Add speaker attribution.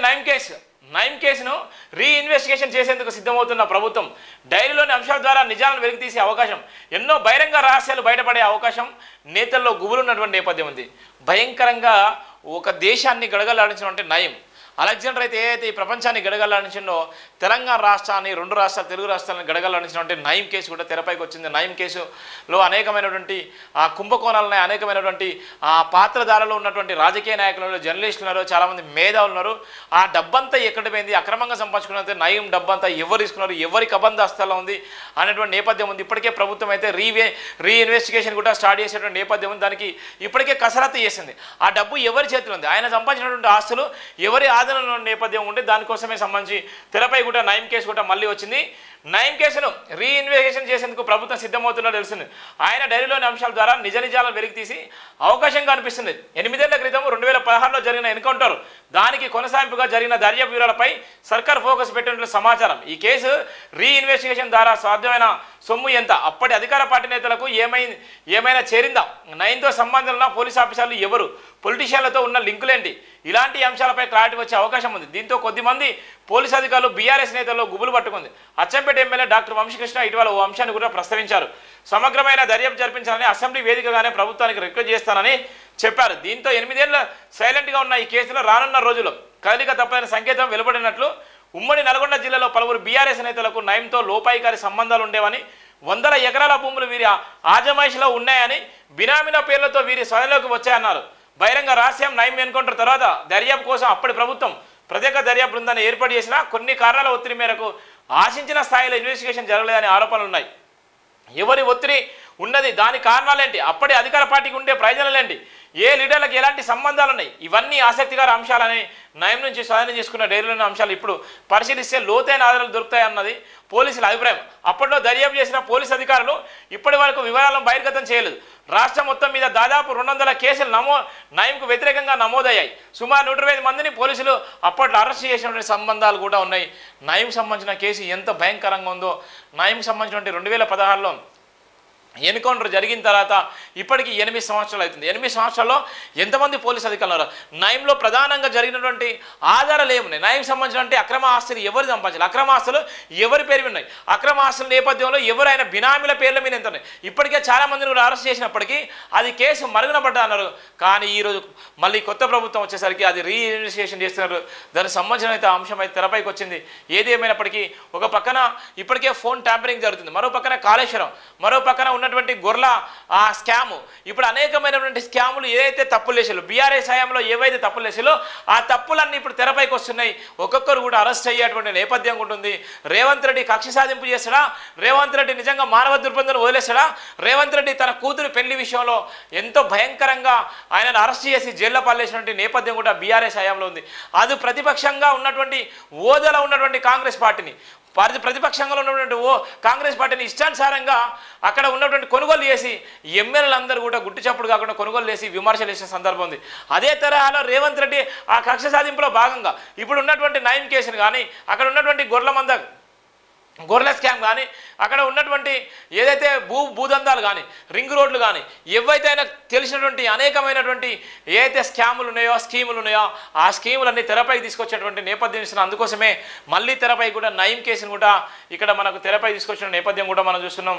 Speaker 1: నయం కేసును రీఇన్వెస్టిగేషన్ చేసేందుకు సిద్ధమవుతున్న ప్రభుత్వం డైరీలోని అంశాల ద్వారా నిజాలను వెలికితీసే అవకాశం, ఎన్నో బహిరంగ రహస్యాలు బయటపడే అవకాశం నేతల్లో గుబులున్నటువంటి నేపథ్యం ఉంది. భయంకరంగా ఒక దేశాన్ని గడగలాడించినటువంటి నయం అలెగ్జాండర్ అయితే ఏదైతే ఈ ప్రపంచాన్ని గడగలాడించిందో తెలంగాణ రాష్ట్రాన్ని, రెండు రాష్ట్రాలు, తెలుగు రాష్ట్రాలను గడగలాడించినటువంటి నయం కేసు కూడా తెరపైకి వచ్చింది. నయం కేసులో అనేకమైనటువంటి ఆ కుంభకోణాలున్నాయి, అనేకమైనటువంటి ఆ పాత్రధారలో ఉన్నటువంటి రాజకీయ నాయకులు, జర్నలిస్టులు ఉన్నారు, చాలామంది మేధావులు ఉన్నారు. ఆ డబ్బంతా ఎక్కడ పోయింది, అక్రమంగా సంపాదించుకున్న నయం డబ్బంతా ఎవరు తీసుకున్నారు, ఎవరి కబంధ హస్తాల్లో ఉంది అనేటువంటి నేపథ్యం ఉంది. ఇప్పటికే ప్రభుత్వం అయితే రీఇన్వెస్టిగేషన్ కూడా స్టార్ట్ చేసేటువంటి నేపథ్యం ఉంది. దానికి ఇప్పటికే కసరత్తు చేసింది. ఆ డబ్బు ఎవరి చేతిలో ఉంది, ఆయన సంపాదించినటువంటి ఆస్తులు ఎవరి నేపథ్యం ఉంటే దానికోసమే సంబంధించి తెరపై కూడా నయం కేసు కూడా మళ్ళీ వచ్చింది. నయం కేసును రీఇన్వెస్టిగేషన్ చేసేందుకు ప్రభుత్వం సిద్ధమవుతున్నట్టు తెలిసింది. ఆయన డైరీలోని అంశాల ద్వారా నిజాలను వెలికి తీసి అవకాశం కనిపిస్తుంది. 8 ఏళ్ల క్రితం 2016లో జరిగిన ఎన్కౌంటర్, దానికి కొనసాగింపుగా జరిగిన దర్యాప్తు వివరాలపై సర్కార్ ఫోకస్ పెట్టినట్లు సమాచారం. ఈ కేసు రీఇన్వెస్టిగేషన్ ద్వారా సాధ్యమైన సొమ్ము ఎంత, అప్పటి అధికార పార్టీ నేతలకు ఏమైనా చేరిందా, నయంతో సంబంధం ఉన్న పోలీస్ ఆఫీసర్లు ఎవరు, పొలిటీషియన్లతో ఉన్న లింకులేంటి, ఇలాంటి అంశాలపై క్లారిటీ వచ్చే అవకాశం ఉంది. దీంతో కొద్దిమంది పోలీసు అధికారులు బీఆర్ఎస్ నేతల్లో గుబులు పట్టుకుంది. అచ్చంపేట ఎమ్మెల్యే డాక్టర్ వంశీకృష్ణ ఇటీవల ఓ అంశాన్ని కూడా ప్రస్తావించారు. సమగ్రమైన దర్యాప్తు జరిపించాలని అసెంబ్లీ వేదికగానే ప్రభుత్వానికి రిక్వెస్ట్ చేస్తానని చెప్పారు. దీంతో 8 ఏళ్ల సైలెంట్గా ఉన్న ఈ కేసులో రానున్న రోజుల్లో కదలిక తప్పని సంకేతం వెలువడినట్లు ఉమ్మడి నల్గొండ జిల్లాలో పలువురు బీఆర్ఎస్ నేతలకు నయంతో లోపాయికారి సంబంధాలు ఉండేవని, వందల ఎకరాల భూములు వీరి ఆజమాయిషిలో ఉన్నాయని, బినామీల పేర్లతో వీరి స్వయంలోకి వచ్చాయన్నారు. బహిరంగ రహస్యం నయం ఎన్కౌంటర్ తర్వాత దర్యాప్తు కోసం అప్పటి ప్రభుత్వం ప్రత్యేక దర్యాప్తు బృందాన్ని ఏర్పాటు చేసినా కొన్ని కారణాల ఒత్తిడి మేరకు ఆశించిన స్థాయిలో ఇన్వెస్టిగేషన్ జరగలేదని ఆరోపణలు ఉన్నాయి. ఎవరి ఒత్తిడి ఉన్నది, దాని కారణాలేంటి, అప్పటి అధికార పార్టీకి ఉండే ప్రయోజనాలేంటి, ఏ లీడర్లకు ఎలాంటి సంబంధాలు ఉన్నాయి, ఇవన్నీ ఆసక్తికర అంశాలని నయం నుంచి స్వాధీనం చేసుకున్న డైరీలోని అంశాలు ఇప్పుడు పరిశీలిస్తే లోతైన ఆధారాలు దొరుకుతాయన్నది పోలీసుల అభిప్రాయం. అప్పట్లో దర్యాప్తు చేసిన పోలీసు అధికారులు ఇప్పటి వరకు వివరాలను బహిర్గతం చేయలేదు. రాష్ట్రం మొత్తం మీద దాదాపు 200 కేసులు నయంకు వ్యతిరేకంగా నమోదయ్యాయి. సుమారు 125 మందిని పోలీసులు అప్పట్లో అరెస్ట్ చేసినటువంటి సంబంధాలు కూడా ఉన్నాయి. నయం సంబంధించిన కేసు ఎంత భయంకరంగా ఉందో, నయం సంబంధించినటువంటి 2016లో ఎన్కౌంటర్ జరిగిన తర్వాత ఇప్పటికీ 8 సంవత్సరాలు అవుతుంది. 8 సంవత్సరాల్లో ఎంతమంది పోలీసు అధికారులు ఉన్నారు? నయంలో ప్రధానంగా జరిగినటువంటి ఆధారాలు ఏమున్నాయి, నయం సంబంధించినటువంటి అక్రమ ఆస్తులు ఎవరు సంపాదించాలి, అక్రమ ఆస్తులు ఎవరి పేరు ఉన్నాయి, అక్రమ ఆస్తుల నేపథ్యంలో ఎవరైనా బినామీల పేర్ల మీద ఎంత ఉన్నాయి. ఇప్పటికే చాలా మందిని కూడా అరెస్ట్ చేసినప్పటికీ అది కేసు మరుగున పడ్డా అన్నారు. కానీ ఈరోజు మళ్ళీ కొత్త ప్రభుత్వం వచ్చేసరికి అది రీఇన్వెస్టిగేషన్ చేస్తున్నారు. దానికి సంబంధించిన అయితే అంశం అయితే తెరపైకి వచ్చింది. ఏది ఏమైనప్పటికీ ఒక పక్కన ఇప్పటికే ఫోన్ ట్యాంపరింగ్ జరుగుతుంది, మరో పక్కన కాళేశ్వరం, మరో పక్కన ఉన్నటువంటి గొర్రెల స్కాము, ఇప్పుడు అనేకమైనటువంటి స్కాములు ఏదైతే తప్పులు చేసారో బీఆర్ఎస్ హయాంలో ఏవైతే తప్పులు చేసారో ఆ తప్పులన్నీ ఇప్పుడు తెరపైకి వస్తున్నాయి. ఒక్కొక్కరు కూడా అరెస్ట్ అయ్యేటువంటి నేపథ్యం ఉంటుంది. రేవంత్ రెడ్డి కక్ష సాధింపు చేస్తాడా, రేవంత్ రెడ్డి నిజంగా మానవ దుర్బంధం వదిలేస్తాడా, రేవంత్ రెడ్డి తన కూతురు పెళ్లి విషయంలో ఎంతో భయంకరంగా ఆయనను అరెస్ట్ చేసి జైల్లో పాలేసినటువంటి నేపథ్యం కూడా బీఆర్ఎస్ హయాంలో ఉంది. అది ప్రతిపక్షంగా ఉన్నటువంటి హోదాలో ఉన్నటువంటి కాంగ్రెస్ పార్టీని, ప్రతిపక్షంగా ఉన్నటువంటి కాంగ్రెస్ పార్టీని ఇష్టానుసారంగా అక్కడ ఉన్నటువంటి కొనుగోలు చేసి ఎమ్మెల్యేలందరూ కూడా గుట్టు చప్పుడు కాకుండా కొనుగోలు చేసి విమర్శలు చేసిన సందర్భం ఉంది. అదే తరహాలో రేవంత్ రెడ్డి ఆ కక్ష సాధింపులో భాగంగా ఇప్పుడు ఉన్నటువంటి నయం కేసును కానీ, అక్కడ ఉన్నటువంటి గొర్రెల స్కామ్ కానీ, అక్కడ ఉన్నటువంటి ఏదైతే భూదందాలు కానీ, రింగ్ రోడ్లు కానీ, ఏవైతే తెలిసినటువంటి అనేకమైనటువంటి ఏదైతే స్కాములు ఉన్నాయో, స్కీములు ఉన్నాయో ఆ స్కీములన్నీ తెరపైకి తీసుకొచ్చేటువంటి నేపథ్యం ఇస్తున్న. అందుకోసమే మళ్ళీ తెరపై కూడా నయం కేసును కూడా ఇక్కడ మనకు తెరపై తీసుకొచ్చిన నేపథ్యం కూడా మనం చూస్తున్నాం.